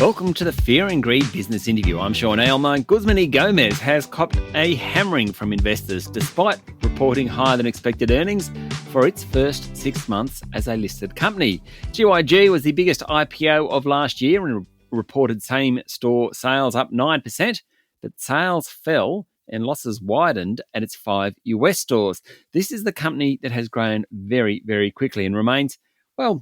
Welcome to the Fear and Greed Business Interview. I'm Sean Aylmer. Guzman y Gomez has copped a hammering from investors despite reporting higher than expected earnings for its first 6 months as a listed company. GyG was the biggest IPO of last year and reported same-store sales up 9%, but sales fell and losses widened at its 5 US stores. This is the company that has grown very, very quickly and remains,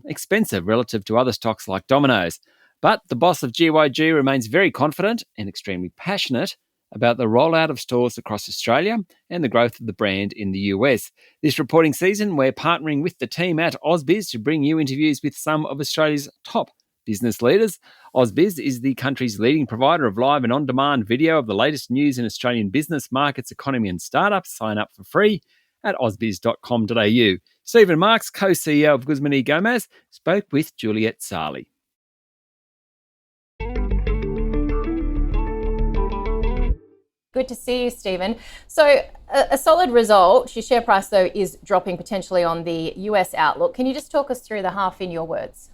expensive relative to other stocks like Domino's. But the boss of GyG remains very confident and extremely passionate about the rollout of stores across Australia and the growth of the brand in the US. This reporting season, we're partnering with the team at AusBiz to bring you interviews with some of Australia's top business leaders. AusBiz is the country's leading provider of live and on-demand video of the latest news in Australian business, markets, economy and startups. Sign up for free at ausbiz.com.au. Stephen Marks, co-CEO of Guzman y Gomez, spoke with Juliet Sarli. Good to see you, Stephen. So a solid result. Your share price, though, is dropping potentially on the US outlook. Can you just talk us through the half in your words?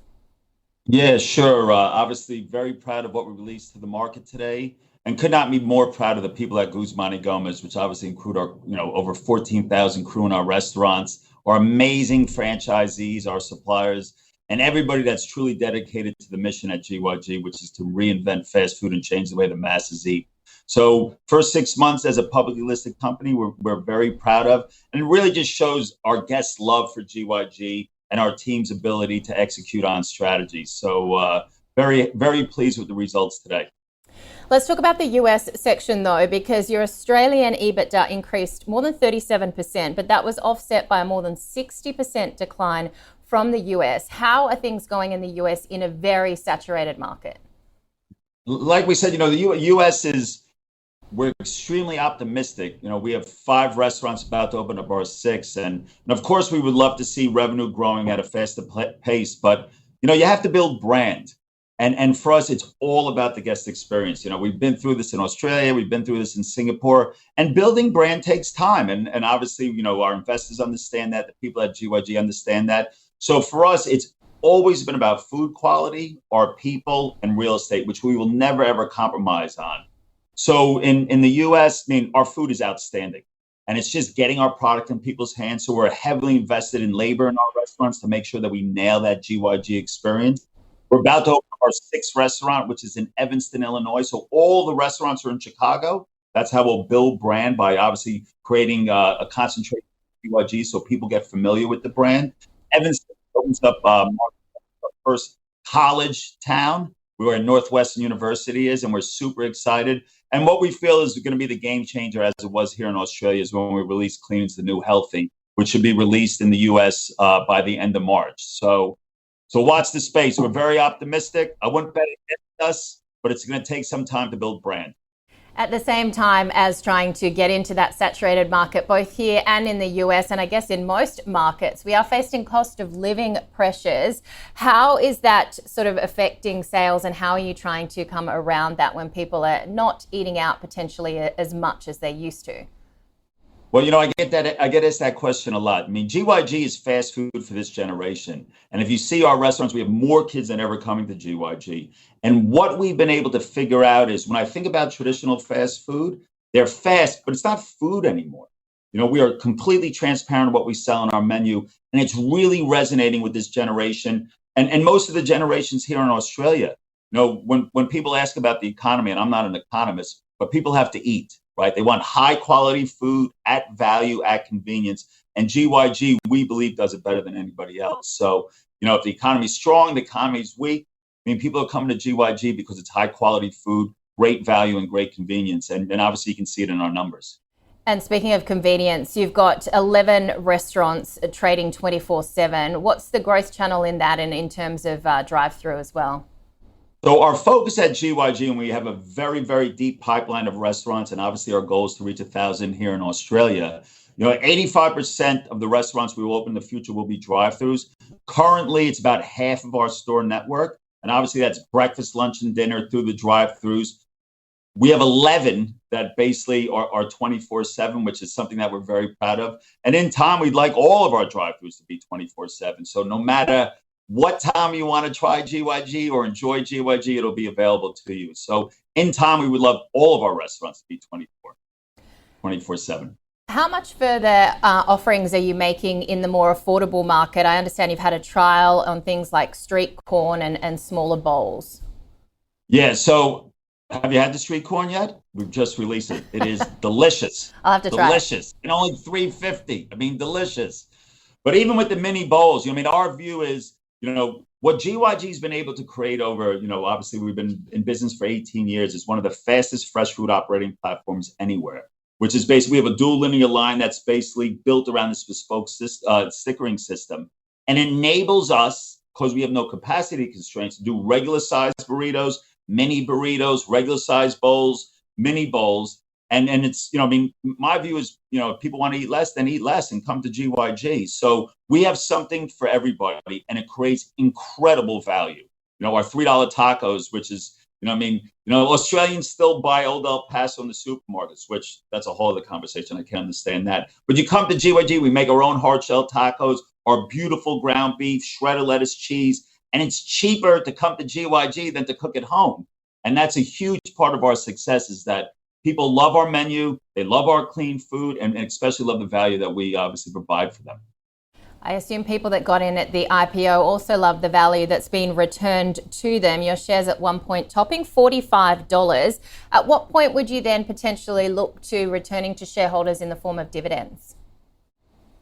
Yeah, sure. Obviously, very proud of what we released to the market today, and could not be more proud of the people at Guzman y Gomez, which obviously include our, over 14,000 crew in our restaurants, our amazing franchisees, our suppliers, and everybody that's truly dedicated to the mission at GyG, which is to reinvent fast food and change the way the masses eat. So first 6 months as a publicly listed company, we're very proud of, and it really just shows our guests' love for GyG and our team's ability to execute on strategies. So very, very pleased with the results today. Let's talk about the US section, though, because your Australian EBITDA increased more than 37%, but that was offset by a more than 60% decline from the US. How are things going in the US in a very saturated market? Like we said, the US we're extremely optimistic. We have 5 restaurants about to open up our 6th. And of course, we would love to see revenue growing at a faster pace. But, you have to build brand. And for us, it's all about the guest experience. We've been through this in Australia. We've been through this in Singapore. And building brand takes time. And obviously, our investors understand that. The people at GyG understand that. So for us, it's always been about food quality, our people, and real estate, which we will never, ever compromise on. So in the US, our food is outstanding, and it's just getting our product in people's hands. So we're heavily invested in labor in our restaurants to make sure that we nail that GyG experience. We're about to open our 6th restaurant, which is in Evanston, Illinois. So all the restaurants are in Chicago. That's how we'll build brand, by obviously creating a concentration of GyG so people get familiar with the brand. Evanston opens up our first college town, where Northwestern University is, and we're super excited. And what we feel is going to be the game changer, as it was here in Australia, is when we release Clean's the New Healthy, which should be released in the US by the end of March. So watch the space. We're very optimistic. I wouldn't bet against us, but it's going to take some time to build brand. At the same time as trying to get into that saturated market, both here and in the US, and I guess in most markets, we are facing cost of living pressures. How is that sort of affecting sales, and how are you trying to come around that when people are not eating out potentially as much as they used to? Well, I get asked that question a lot. GyG is fast food for this generation. And if you see our restaurants, we have more kids than ever coming to GyG. And what we've been able to figure out is, when I think about traditional fast food, they're fast, but it's not food anymore. We are completely transparent in what we sell on our menu, and it's really resonating with this generation. And most of the generations here in Australia, when people ask about the economy, and I'm not an economist, but people have to eat. Right? They want high quality food at value, at convenience. And GyG, we believe, does it better than anybody else. So, if the economy's strong, the economy's weak, people are coming to GyG because it's high quality food, great value, and great convenience. And obviously you can see it in our numbers. And speaking of convenience, you've got 11 restaurants trading 24/7. What's the growth channel in that, and in terms of drive-through as well? So our focus at GyG, and we have a very, very deep pipeline of restaurants, and obviously our goal is to reach 1,000 here in Australia. 85% of the restaurants we will open in the future will be drive-throughs. Currently, it's about half of our store network, and obviously that's breakfast, lunch, and dinner through the drive-throughs. We have 11 that basically are 24/7, which is something that we're very proud of. And in time, we'd like all of our drive-thrus to be 24/7. So no matter what time you want to try GYG or enjoy GYG, it'll be available to you. So in time, we would love all of our restaurants to be 24/7. How much further offerings are you making in the more affordable market? I understand you've had a trial on things like street corn and smaller bowls. Yeah, so have you had the street corn yet? We've just released it. It is delicious. I'll have to try it. Delicious. And only $3.50. I mean, delicious. But even with the mini bowls, our view is, what GYG's been able to create over, obviously we've been in business for 18 years. It's one of the fastest fresh food operating platforms anywhere, which is basically, we have a dual linear line that's basically built around this bespoke stickering system and enables us, because we have no capacity constraints, to do regular sized burritos, mini burritos, regular sized bowls, mini bowls. And it's, my view is, if people want to eat less, then eat less and come to GYG. So we have something for everybody, and it creates incredible value. Our $3 tacos, which is, Australians still buy Old El Paso in the supermarkets, which that's a whole other conversation. I can't understand that. But you come to GYG, we make our own hard shell tacos, our beautiful ground beef, shredded lettuce, cheese, and it's cheaper to come to GYG than to cook at home. And that's a huge part of our success, is that people love our menu, they love our clean food, and especially love the value that we obviously provide for them. I assume people that got in at the IPO also love the value that's been returned to them. Your shares at one point topping $45. At what point would you then potentially look to returning to shareholders in the form of dividends?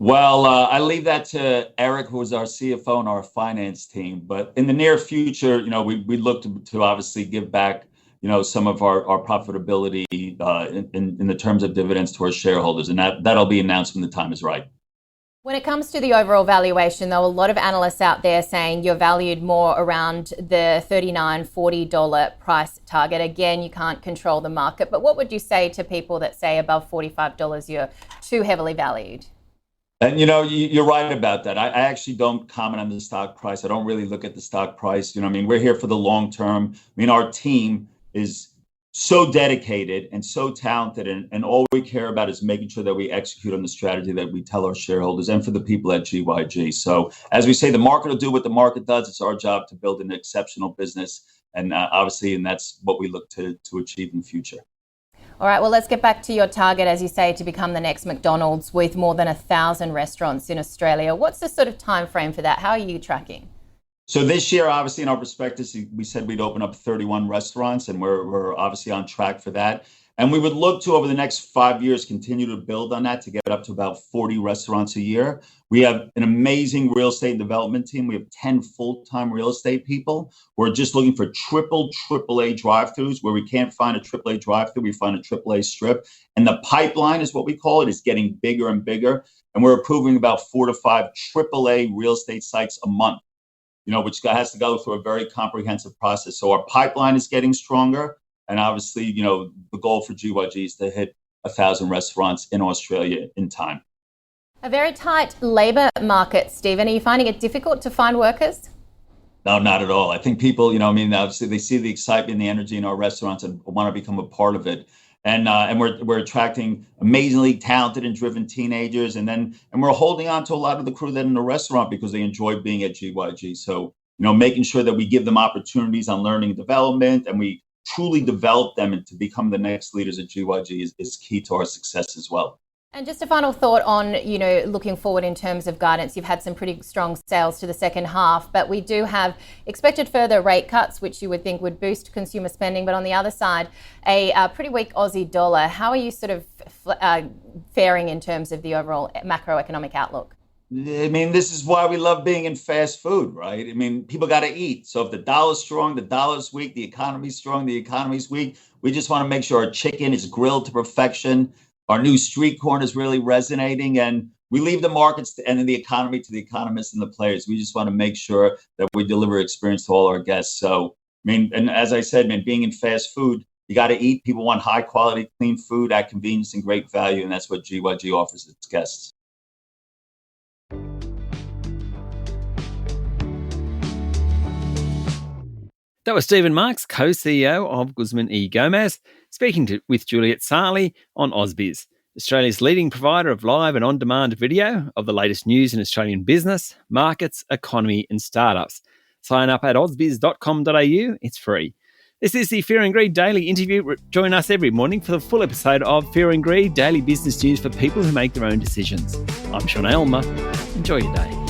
Well, I leave that to Eric, who is our CFO and our finance team. But in the near future, we look to obviously give back, some of our profitability in the terms of dividends to our shareholders. And that'll be announced when the time is right. When it comes to the overall valuation, though, a lot of analysts out there saying you're valued more around the $39, $40 price target. Again, you can't control the market. But what would you say to people that say above $45 you're too heavily valued? And, you're right about that. I actually don't comment on the stock price. I don't really look at the stock price. We're here for the long term. Our team is so dedicated and so talented, and all we care about is making sure that we execute on the strategy that we tell our shareholders and for the people at GYG. So as we say, the market will do what the market does. It's our job to build an exceptional business, and obviously, and that's what we look to achieve in the future. All right, well, let's get back to your target, as you say, to become the next McDonald's with more than 1,000 restaurants in Australia. What's the sort of time frame for that? How are you tracking? So this year, obviously, in our prospectus, we said we'd open up 31 restaurants, and we're obviously on track for that. And we would look to, over the next 5 years, continue to build on that to get up to about 40 restaurants a year. We have an amazing real estate and development team. We have 10 full-time real estate people who are just looking for AAA drive-thrus. Where we can't find a AAA drive-thru, we find a AAA strip. And the pipeline, is what we call it, is getting bigger and bigger. And we're approving about 4 to 5 AAA real estate sites a month, which has to go through a very comprehensive process. So our pipeline is getting stronger. And obviously, the goal for GYG is to hit 1,000 restaurants in Australia in time. A very tight labour market, Stephen. Are you finding it difficult to find workers? No, not at all. I think people, obviously they see the excitement and the energy in our restaurants and want to become a part of it. And we're attracting amazingly talented and driven teenagers, and we're holding on to a lot of the crew that in the restaurant because they enjoy being at GYG. So making sure that we give them opportunities on learning and development, and we truly develop them and to become the next leaders at GYG is key to our success as well. And just a final thought on, looking forward in terms of guidance. You've had some pretty strong sales to the second half, but we do have expected further rate cuts, which you would think would boost consumer spending. But on the other side, a pretty weak Aussie dollar. How are you sort of faring in terms of the overall macroeconomic outlook? This is why we love being in fast food, right? People got to eat. So if the dollar's strong, the dollar's weak, the economy's strong, the economy's weak. We just want to make sure our chicken is grilled to perfection. Our new street corn is really resonating, and we leave the markets and the economy to the economists and the players. We just want to make sure that we deliver experience to all our guests. So, and as I said, being in fast food, you got to eat. People want high quality, clean food at convenience and great value, and that's what GYG offers its guests. That was Stephen Marks, co-CEO of Guzman y Gomez, speaking with Juliet Sarli on AusBiz. Australia's leading provider of live and on-demand video of the latest news in Australian business, markets, economy and startups. Sign up at ausbiz.com.au. It's free. This is the Fear and Greed Daily Interview. Join us every morning for the full episode of Fear and Greed, daily business news for people who make their own decisions. I'm Sean Aylmer. Enjoy your day.